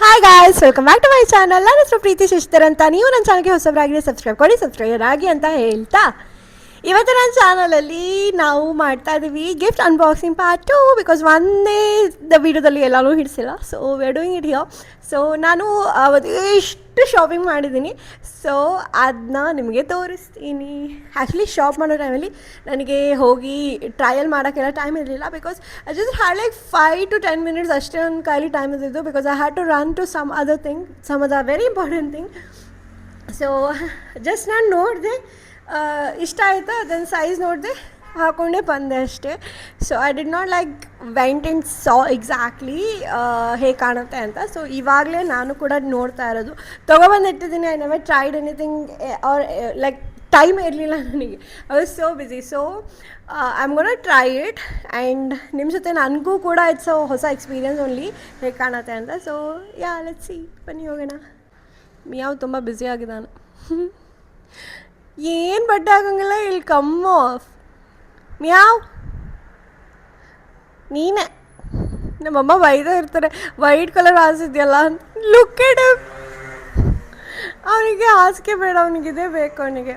Hi guys, welcome back to my channel. ನನ್ನ ಹೆಸರು ಪ್ರೀತಿ ಶಶಿಧರ್ ಅಂತ. ನೀವು ನನ್ನ ಚಾನಲ್ಗೆ ಹೊಸಬರಾಗಿ ಸಬ್ಸ್ಕ್ರೈಬರ್ ಆಗಿ ಅಂತ ಹೇಳ್ತಾ, ಇವತ್ತು ನನ್ನ ಚಾನಲಲ್ಲಿ ನಾವು ಮಾಡ್ತಾ ಇದ್ದೀವಿ ಗಿಫ್ಟ್ ಅನ್ಬಾಕ್ಸಿಂಗ್ ಪಾರ್ಟ್ 2 ಬಿಕಾಸ್ ಒಂದೇ ವೀಡಿಯೋದಲ್ಲಿ ಎಲ್ಲನೂ ಹಿಡಿಸಿಲ್ಲ. So we are doing it here. So ನಾನು ಎಷ್ಟು ಶಾಪಿಂಗ್ ಮಾಡಿದ್ದೀನಿ, ಸೊ ಅದನ್ನ ನಿಮಗೆ ತೋರಿಸ್ತೀನಿ. ಆ್ಯಕ್ಚುಲಿ ಶಾಪ್ ಮಾಡೋ ಟೈಮಲ್ಲಿ ನನಗೆ ಹೋಗಿ ಟ್ರಯಲ್ ಮಾಡೋಕ್ಕೆಲ್ಲ ಟೈಮ್ ಇರಲಿಲ್ಲ. Because I just had like 5 to 10 minutes ಅಷ್ಟೇ ನನ್ನ ಕೈಲಿ ಟೈಮ್ ಇದ್ದಿದ್ದು. Because I had to run to some other thing, some other very important thing. So just ನಾನು ನೋಡಿದೆ, ಇಷ್ಟ ಆಯಿತು, ಅದನ್ನು ಸೈಜ್ ನೋಡಿದೆ, ಹಾಕ್ಕೊಂಡೇ ಬಂದೆ ಅಷ್ಟೇ. So I did not like went and saw exactly ಹೇಗೆ ಕಾಣುತ್ತೆ ಅಂತ. ಸೊ ಇವಾಗಲೇ ನಾನು ಕೂಡ ನೋಡ್ತಾ ಇರೋದು, ತೊಗೊಬಂದಿಟ್ಟಿದ್ದೀನಿ. I never tried anything or like time ಇರಲಿಲ್ಲ ನನಗೆ. I was so busy. So I am gonna try it and ನಿಮ್ಮ ಜೊತೆ ನನಗೂ ಕೂಡ ಇಟ್ಸ್ ಹೊಸ ಎಕ್ಸ್ಪೀರಿಯನ್ಸ್ ಓನ್ಲಿ ಹೇಗೆ ಕಾಣುತ್ತೆ ಅಂತ. ಸೊ ಯಾ, ಲೆಟ್ಸ್ ಸಿ, ಬನ್ನಿ ಹೋಗೋಣ. ಮಿಯಾವ್ ತುಂಬ ಬ್ಯುಸಿ ಆಗಿದ್ದಾನೆ. ಏನು ಬಟ್ಟೆ ಹಾಕೋಂಗಿಲ್ಲ ಇಲ್ಲಿ, ಕಮ್ ಆಫ್ ಮಿಯಾವ್. ನೀನೇ ನಮ್ಮಮ್ಮ ಬೈದೇ ಇರ್ತಾರೆ, ವೈಟ್ ಕಲರ್ ಹಾಸಿದ್ಯಲ್ಲ ಅಂತ. Look at him. ಅವನಿಗೆ ಹಾಸಿಗೆ ಬೇಡ, ಅವನಿಗಿದೆ ಬೇಕು ಅವನಿಗೆ.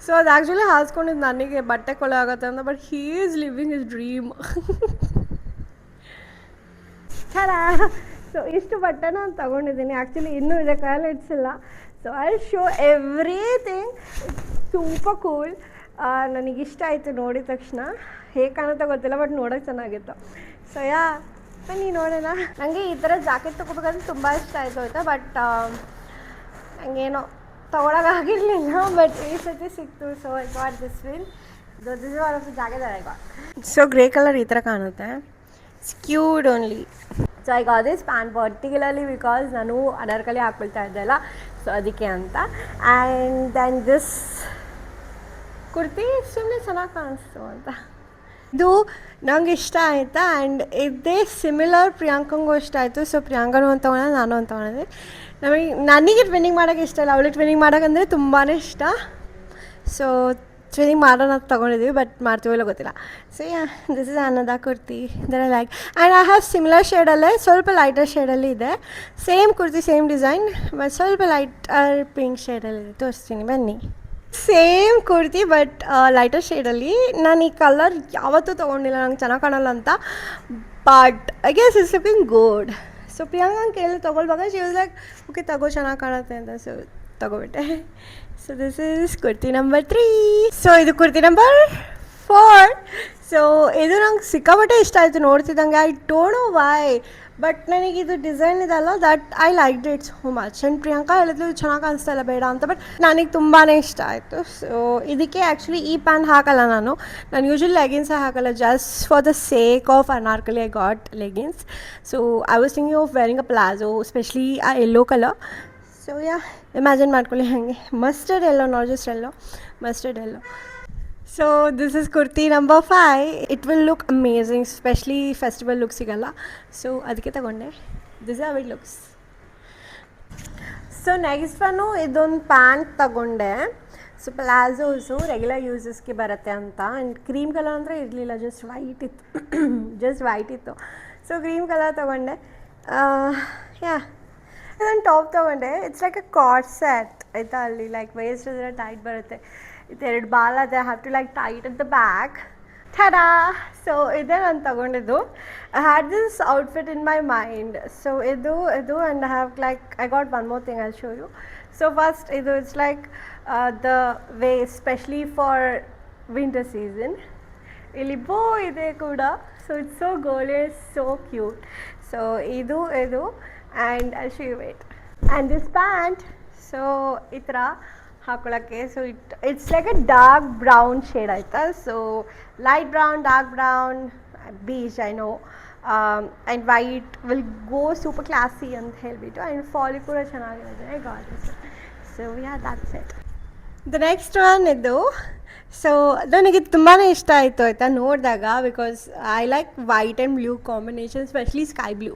ಸೊ ಅದು ಆ್ಯಕ್ಚುಲಿ ಹಾಸ್ಕೊಂಡಿದ್ದು ನನಗೆ ಬಟ್ಟೆ ಕೊಳೆ ಆಗುತ್ತೆ ಅಂತ, but he is living his dream. So ಇಷ್ಟು ಬಟ್ಟೆ ನಾನು ತೊಗೊಂಡಿದ್ದೀನಿ. ಆ್ಯಕ್ಚುಲಿ ಇನ್ನೂ ಇದೆ, ಕೈಯಲ್ಲಿ ಇಡ್ಸಿಲ್ಲ. So I show everything. Super cool. ನನಗಿಷ್ಟ ಆಯಿತು ನೋಡಿದ ತಕ್ಷಣ. ಹೇಗೆ ಕಾಣುತ್ತೆ ಗೊತ್ತಿಲ್ಲ, ಬಟ್ ನೋಡೋಕ್ಕೆ ಚೆನ್ನಾಗಿತ್ತು. ಸೊ ಯಾ, ಬನ್ನಿ ನೋಡೋಣ. ನನಗೆ ಈ ಥರ ಜಾಕೆಟ್ ತೊಗೋಬೇಕಂದ್ರೆ ತುಂಬ ಇಷ್ಟ ಆಯಿತು ಆಯಿತಾ. ಬಟ್ ನನಗೇನೋ ತೊಗೊಳೋಕ್ಕಾಗಿರಲಿಲ್ಲ, ಬಟ್ ಈ ಸತಿ ಸಿಕ್ತು. So I got this win. This is one of the jacket that I got. So grey colour ಈ ಥರ ಕಾಣುತ್ತೆ. It's cute only. So I got this pant particularly because ನಾನು ಅನಾರ್ಕಲಿ ಹಾಕ್ಕೊಳ್ತಾ ಇದ್ದೆಲ್ಲ, ಸೊ ಅದಕ್ಕೆ ಅಂತ. ಆ್ಯಂಡ್ ದೆನ್ ದಿಸ್ ಕುರ್ತಿ ಸುಮ್ಮನೆ ಚೆನ್ನಾಗಿ ಕಾಣಿಸ್ತು ಅಂತ. ಇದು ನಂಗೆ ಇಷ್ಟ ಆಯಿತಾ. ಆ್ಯಂಡ್ ಇದೇ ಸಿಮಿಲರ್ ಪ್ರಿಯಾಂಕಂಗೂ ಇಷ್ಟ ಆಯಿತು. ಸೊ ಪ್ರಿಯಾಂಕನೂ ಅಂತ ತೊಗೊಂಡೆ, ನಾನು ಅಂತ ತೊಗೊಂಡಿದ್ದೆ. ನನಗೆ ಟ್ವಿನ್ನಿಂಗ್ ಮಾಡೋಕ್ಕೆ ಇಷ್ಟ ಇಲ್ಲ, ಅವಳಿಗೆ ಟ್ವಿನ್ನಿಂಗ್ ಮಾಡೋಕ್ಕಂದರೆ ತುಂಬಾ ಇಷ್ಟ. ಸೊ ಟ್ವಿನ್ನಿಂಗ್ ಮಾಡೋಣ ಅಂತ ತೊಗೊಂಡಿದ್ದೀವಿ, ಬಟ್ ಮಾಡ್ತೀವೋ ಇಲ್ಲ ಗೊತ್ತಿಲ್ಲ. ಸೊ ಯಾ, ದಿಸ್ ಇಸ್ ಅನ್ನದ kurti that I like. And I have similar ಶೇಡಲ್ಲೇ, ಸ್ವಲ್ಪ ಲೈಟರ್ ಶೇಡಲ್ಲಿ ಇದೆ. Same kurti, same design, but ಸ್ವಲ್ಪ ಲೈಟರ್ ಪಿಂಕ್ ಶೇಡಲ್ಲಿ ತೋರಿಸ್ತೀನಿ ಬನ್ನಿ. ಸೇಮ್ ಕುರ್ತಿ ಬಟ್ ಲೈಟರ್ ಶೇಡಲ್ಲಿ. ನಾನು ಈ ಕಲರ್ ಯಾವತ್ತೂ ತೊಗೊಂಡಿಲ್ಲ, ನಂಗೆ ಚೆನ್ನಾಗಿ ಕಾಣಲ್ಲ ಅಂತ. But I guess it's looking good. So ಪ್ರಿಯಾಂಕಂಗೆ ಕೇಳಿ ತೊಗೊಳ್ವಾಗ ಶಿ ವಾಸ್ ಲೈಕ್ ಓಕೆ ತಗೋ, ಚೆನ್ನಾಗಿ ಕಾಣುತ್ತೆ ಅಂತ. ಸೊ ತಗೋಬಿಟ್ಟೆ. So this is kurti number 3. So ಇದು ಕುರ್ತಿ ನಂಬರ್ 4. ಸೊ ಇದು ನಂಗೆ ಸಿಕ್ಕಾಪಟ್ಟೆ ಇಷ್ಟ ಆಯಿತು ನೋಡ್ತಿದ್ದಂಗೆ. I don't know why, but ನನಗಿದು ಡಿಸೈನ್ ಇದೆಲ್ಲ that I like it so much. And Priyanka ಹೇಳಿದ್ಲು ಚೆನ್ನಾಗಿ ಕಾಣಿಸ್ತಾ ಇಲ್ಲ ಬೇಡ ಅಂತ, ಬಟ್ ನನಗೆ ತುಂಬಾ ಇಷ್ಟ ಆಯಿತು. ಸೊ ಇದಕ್ಕೆ ಆ್ಯಕ್ಚುಲಿ ಈ ಪ್ಯಾಂಟ್ ಹಾಕಲ್ಲ ನಾನು ಯೂಶ್ವಲಿ ಲೆಗಿನ್ಸೇ ಹಾಕಲ್ಲ. Just for the sake of anarkali I got leggings. So I was thinking of wearing a palazzo, especially ಆ yellow colour. So yeah, imagine ಮಾಡ್ಕೊಳ್ಳಿ ಹಾಗೆ mustard yellow, not just yellow, mustard yellow. So this is kurti number 5. It will look amazing, especially festival look ಸಿಗಲ್ಲ. So ಅದಕ್ಕೆ ತಗೊಂಡೆ. This are it looks. So next one ಇದೊಂದು pant ತಗೊಂಡೆ. So palazzos regular ಯೂಸಸ್ಗೆ ಬರುತ್ತೆ ಅಂತ. ಆ್ಯಂಡ್ ಕ್ರೀಮ್ ಕಲರ್ ಅಂದರೆ ಇರಲಿಲ್ಲ, ಜಸ್ಟ್ ವೈಟ್ ಇತ್ತು. ಸೊ ಕ್ರೀಮ್ ಕಲರ್ ತೊಗೊಂಡೆ. ಯಾ, ಇದೊಂದು ಟಾಪ್ ತೊಗೊಂಡೆ. It's like A card set ಆಯಿತಾ. ಅಲ್ಲಿ ಲೈಕ್ ವೇಸ್ಟ್ ಇದ್ರೆ ಟೈಟ್ ಬರುತ್ತೆ. ಇದೆರಡು ಬಾಲ್ ಅದೇ, have to like tight at the back. Tada. So ಇದೇ ನಾನು ತೊಗೊಂಡಿದ್ದು. I had this outfit in my mind. So ಇದು and I have like I got one more thing I show you. So first ಇದು it's like the way especially for winter season. ಇಲ್ಲಿ bow ಇದೆ ಕೂಡ. So it's so ಗೋಲಿ, so cute. So ಇದು and I show you wait. And this pant, so ಈ ಥರ ಹಾಕೊಳ್ಳೋಕ್ಕೆ. So it's like a dark brown shade ಆಯಿತಾ. So light brown, dark brown, beach I know, and white will go super classy ಅಂತ ಹೇಳಿಬಿಟ್ಟು. And ಫಾಲಿ ಕೂಡ ಚೆನ್ನಾಗಿರುತ್ತೆ. I got this. So yeah, that's it. The next one ಇದು. So ನನಗೆ ತುಂಬಾ ಇಷ್ಟ ಆಯಿತು ಆಯಿತಾ ನೋಡಿದಾಗ, because I like white and blue combination, especially sky blue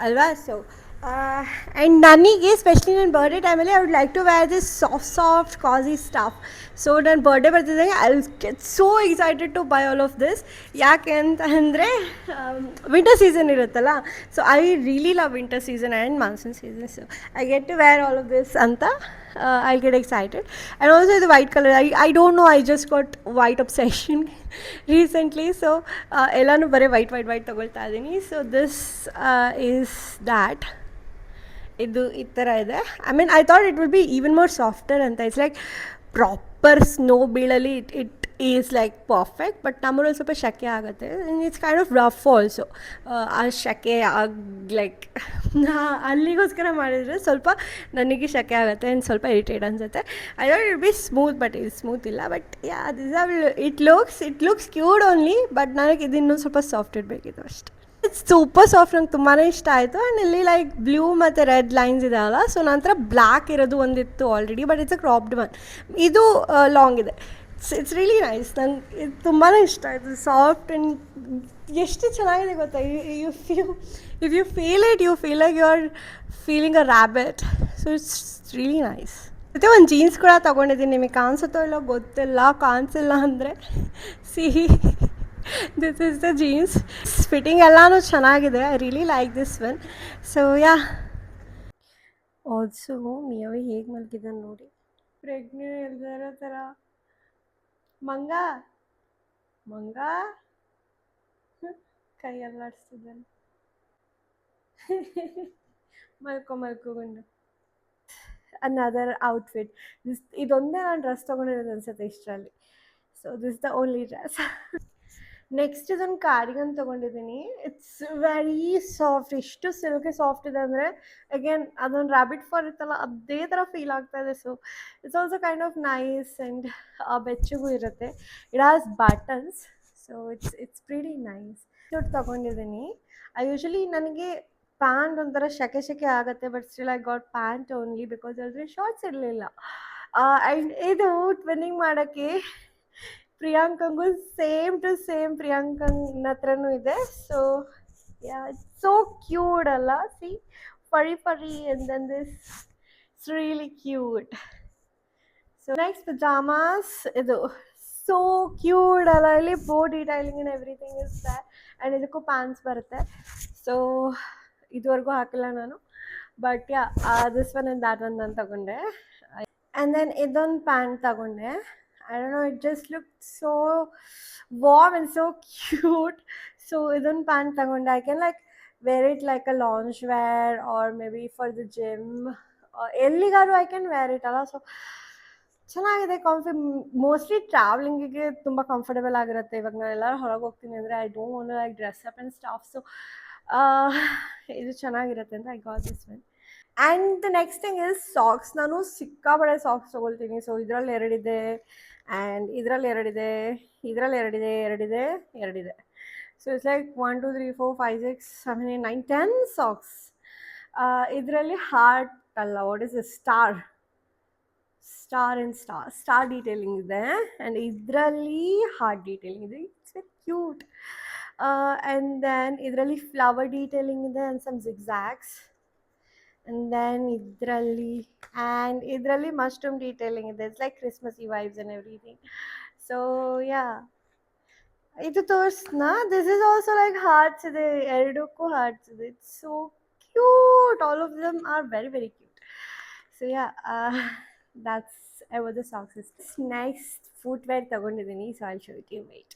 ಅಲ್ವಾ. ಸೊ ಆ್ಯಂಡ್ ನನಗೆ ಸ್ಪೆಷಲಿ ನನ್ನ ಬರ್ಡೇ ಟೈಮಲ್ಲಿ I would like to wear this soft cozy stuff. So ನನ್ನ ಬರ್ಡೇ ಬರ್ತಿದ್ದಂಗೆ I will get so excited to buy all of this. ಯಾಕೆ ಅಂತ ಅಂದರೆ winter season ಇರುತ್ತಲ್ಲ, so I really love winter season and monsoon season. So I get to wear all of this ಅಂತ I get excited. And also ಇದು white colour. I don't know, I just got white obsession recently. So ಎಲ್ಲನೂ ಬರೀ white ತೊಗೊಳ್ತಾ ಇದ್ದೀನಿ. So this is that. ಇದು ಈ ಥರ ಇದೆ. I mean I thought it will be even more softer ಅಂತ. ಇಟ್ಸ್ ಲೈಕ್ ಪ್ರಾಪರ್ ಸ್ನೋ ಬೀಳಲ್ಲಿ it is like perfect. But ನಮ್ಮೂರಲ್ಲಿ ಸ್ವಲ್ಪ ಶೆಕೆ ಆಗುತ್ತೆ. It's kind of rough also. ಆ ಶೆಕೆ ಲೈಕ್ ಅಲ್ಲಿಗೋಸ್ಕರ ಮಾಡಿದರೆ ಸ್ವಲ್ಪ ನನಗೆ ಶೆಕೆ ಆಗುತ್ತೆ ಆ್ಯಂಡ್ ಸ್ವಲ್ಪ ಇರಿಟೇಟ್ ಅನಿಸುತ್ತೆ. I thought it be smooth, but ಇದು ಸ್ಮೂತ್ ಇಲ್ಲ. But yeah, this are it looks cute only. But ನನಗೆ ಇದು ಇನ್ನೂ ಸ್ವಲ್ಪ ಸಾಫ್ಟ್ ಇರಬೇಕಿತ್ತು ಅಷ್ಟೆ. It's super soft. ನಂಗೆ ತುಂಬಾ ಇಷ್ಟ ಆಯಿತು. ಆ್ಯಂಡ್ ಇಲ್ಲಿ ಲೈಕ್ ಬ್ಲೂ ಮತ್ತು ರೆಡ್ ಲೈನ್ಸ್ ಇದೆಯಲ್ಲ, ಸೊ ನಂತರ ಬ್ಲ್ಯಾಕ್ ಇರೋದು ಒಂದಿತ್ತು already, but it's a cropped one. ಇದು ಲಾಂಗ್ ಇದೆ. It's really nice. ನಂಗೆ ಇದು ತುಂಬಾ ಇಷ್ಟ ಆಯಿತು. ಸಾಫ್ಟ್ ಆ್ಯಂಡ್ ಎಷ್ಟು ಚೆನ್ನಾಗಿದೆ ಗೊತ್ತಾ. If you feel it, you feel like you are feeling a rabbit. So it's really nice. ಮತ್ತು ಒಂದು ಜೀನ್ಸ್ ಕೂಡ ತೊಗೊಂಡಿದ್ದೀನಿ. ನಿಮಗೆ ಕಾಣಿಸುತ್ತೋ ಇಲ್ಲೋ ಗೊತ್ತಿಲ್ಲ. ಕಾಣಿಸಿಲ್ಲ ಅಂದರೆ ಸಿಹಿ, this is the jeans. Fitting ಎಲ್ಲನೂ ಚೆನ್ನಾಗಿದೆ. I really like this one. So yeah, also Miyavi ಹೇಗೆ ಮಲಗಿದ್ದಾನೆ ನೋಡಿ. ಪ್ರೆಗ್ನೆಂಟ್ ಇಲ್ದಿರೋ ಥರ. ಮಂಗ ಮಂಗ ಕೈ ಅಲ್ಲಾಡಿಸ್ತಿದ್ದಾನೆ. ಮಲ್ಕೊಂಡು ಅನದರ್ ಔಟ್ಫಿಟ್. ಇದೊಂದೇ ನಾನು ಡ್ರೆಸ್ ತೊಗೊಂಡಿರೋದು ಅನ್ಸುತ್ತೆ ಇಷ್ಟರಲ್ಲಿ. So this the only dress. Next ಇದೊಂದು ಕಾರ್ಡಿಗನ್ ತೊಗೊಂಡಿದ್ದೀನಿ. It's very soft. ಎಷ್ಟು ಸಿಲ್ಕಿ ಸಾಫ್ಟ್ ಇದೆ ಅಂದರೆ, ಅಗೇನ್ ಅದೊಂದು ರ್ಯಾಬಿಟ್ ಫರ್ ಇರುತ್ತಲ್ಲ, ಅದೇ ಥರ ಫೀಲ್ ಆಗ್ತಾ ಇದೆ. So it's also kind of nice and ಬೆಚ್ಚಗೂ ಇರುತ್ತೆ. It has buttons. So it's pretty nice. Suit ತೊಗೊಂಡಿದ್ದೀನಿ. ಯೂಶ್ವಲಿ ನನಗೆ ಪ್ಯಾಂಟ್ ಒಂಥರ ಶೆಕೆ ಆಗುತ್ತೆ. But still I got pant only because ಅದ್ರ ಶಾರ್ಟ್ಸ್ ಇರಲಿಲ್ಲ. ಆ್ಯಂಡ್ ಇದು ಟ್ವಿನ್ನಿಂಗ್ ಮಾಡೋಕ್ಕೆ ಪ್ರಿಯಾಂಕಂಗೂ ಸೇಮ್ ಟು ಸೇಮ್ ಪ್ರಿಯಾಂಕನ ಹತ್ರನೂ ಇದೆ. So yeah, it's so cute ಅಲ್ಲ. See, furry and then this it's really cute. So next pajamas. ಇದು ಸೋ ಕ್ಯೂಟ್ ಅಲ್ಲ. ಇಲ್ಲಿ bow detailing and everything is that. And ಇದಕ್ಕೂ ಪ್ಯಾಂಟ್ಸ್ ಬರುತ್ತೆ. ಸೊ ಇದುವರೆಗೂ ಹಾಕಿಲ್ಲ ನಾನು. But yeah, this one and that one ನಾನು ತಗೊಂಡೆ. ಆ್ಯಂಡ್ ದೆನ್ ಇದೊಂದು ಪ್ಯಾಂಟ್ ತಗೊಂಡೆ. I don't know, it just looked so warm and so cute. So ಇದೊಂದು ಪ್ಯಾಂಟ್ ತಗೊಂಡೆ. I can like wear it like a lounge wear or maybe for the gym. ಎಲ್ಲಿಗಾದ್ರು I can wear it ಅಲ್ಲ. So ಚೆನ್ನಾಗಿದೆ, comfy. Mostly ಟ್ರಾವೆಲಿಂಗಿಗೆ ತುಂಬ comfortable ಆಗಿರುತ್ತೆ. ಇವಾಗ ನಾನು ಎಲ್ಲರೂ ಹೊರಗೆ ಹೋಗ್ತೀನಿ ಅಂದರೆ I don't want to like dress up and stuff. So ಇದು ಚೆನ್ನಾಗಿರುತ್ತೆ ಅಂತ I got this one. And the next thing is socks. ನಾನು ಸಿಕ್ಕಾಪಟ್ಟೆ ಸಾಕ್ಸ್ ತೊಗೊಳ್ತೀನಿ. ಸೊ ಇದರಲ್ಲಿ ಎರಡಿದೆ ಆ್ಯಂಡ್ ಇದರಲ್ಲಿ ಎರಡಿದೆ. So it's like 1 2 3 4 5 6 7 8 9 10 socks. ಇದರಲ್ಲಿ ಹಾರ್ಟ್ ಅಲ್ಲ, ವಾಟ್ ಇಸ್ ಸ್ಟಾರ್ ಡೀಟೇಲಿಂಗ್ ಇದೆ. ಆ್ಯಂಡ್ ಇದರಲ್ಲಿ ಹಾರ್ಟ್ ಡೀಟೇಲಿಂಗ್ ಇದೆ. It's very cute. And then ಇದರಲ್ಲಿ ಫ್ಲವರ್ ಡೀಟೇಲಿಂಗ್ ಇದೆ and some zigzags. And then ಇದರಲ್ಲಿ ಮಶ್ರೂಮ್ ಡೀಟೇಲಿಂಗ್ ಇದೆ. It's like Christmassy vibes and everything. So yeah, ಇದು ತೋರಿಸ್ನಾ. This is also like hearts ಇದೆ. ಎರಡಕ್ಕೂ ಹಾರ್ಟ್ಸ್ ಇದೆ. It's so cute. All of them are very very cute. So yeah, that's about the socks. Next footwear ತೊಗೊಂಡಿದ್ದೀನಿ. So I'll show it you. Wait.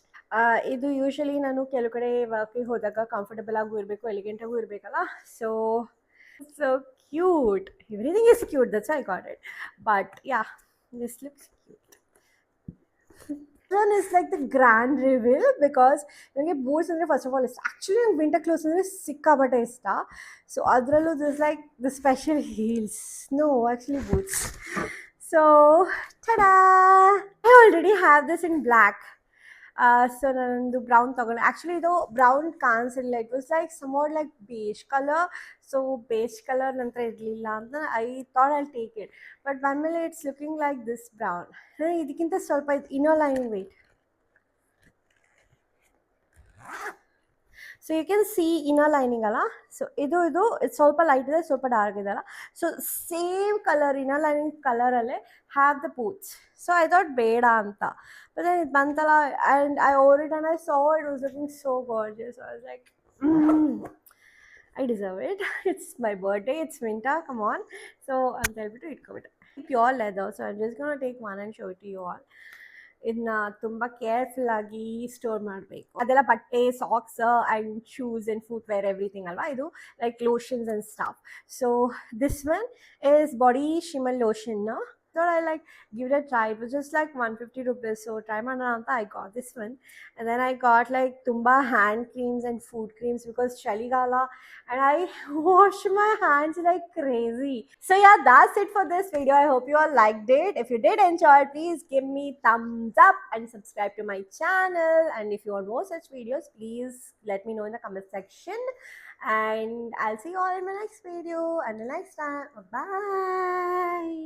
ಇದು usually ನಾನು ಕೆಲವು ಕಡೆ ವರ್ಕಿಗೆ ಹೋದಾಗ comfortable ಆಗೂ ಇರಬೇಕು, ಎಲಿಗೆಂಟಾಗೂ ಇರಬೇಕಲ್ಲ. So cute. Everything is cute. That's why I got it. But yeah, this looks cute. This one is like the grand reveal because boots andre first of all is actually winter clothes andre sikkapate ishta. So adrallu this like the special heels. No, actually boots. So ta-da! I already have this in black. So ನಾನೊಂದು brown ತೊಗೊಂಡೆ. Actually ಇದು brown ಕಾಣಿಸಿಲ್ಲ. It was like somewhat like beige colour. So beige colour ನಂತರ ಇರಲಿಲ್ಲ ಅಂತ I thought I'll take it. But ಬಂದಮೇಲೆ it's looking like this brown. ಇದಕ್ಕಿಂತ ಸ್ವಲ್ಪ ಇನ್ನೋ lining weight. So you can see inner lining ಅಲ್ಲ. ಸೊ ಇದು ಸ್ವಲ್ಪ ಲೈಟ್ ಇದೆ, ಸ್ವಲ್ಪ ಡಾರ್ಕ್ ಇದೆ ಅಲ್ಲ. So same colour inner lining ಕಲರಲ್ಲೇ have the puts. So I thought ಬೇಡ ಅಂತ, ಬಟ್ ದೆನ್ ಇದು ಬಂತಲ್ಲ and I wore it and I saw it was looking so gorgeous. I was like I deserve it. It's my birthday, it's winter, come on. So I'm telling you to it. Pure leather. So I'm just gonna take one and show it to you all. ಇದನ್ನ ತುಂಬ careful ಆಗಿ store ಮಾಡಬೇಕು. ಅದೆಲ್ಲ ಬಟ್ಟೆ, socks and shoes and footwear everything ಅಲ್ವಾ. ಇದು like lotions and stuff. So this one is body shimmer lotion. No? So I like give it a try. It was just like 150 rupees. So try mananta. I got this one, and then I got like tumba hand creams and food creams because chaligala, and I wash my hands like crazy. So yeah, that's it for this video. I hope you all liked it. If you did enjoy, please give me thumbs up and subscribe to my channel. And if you want more such videos, please let me know in the comment section. And I'll see you all in my next video. Until next time, bye.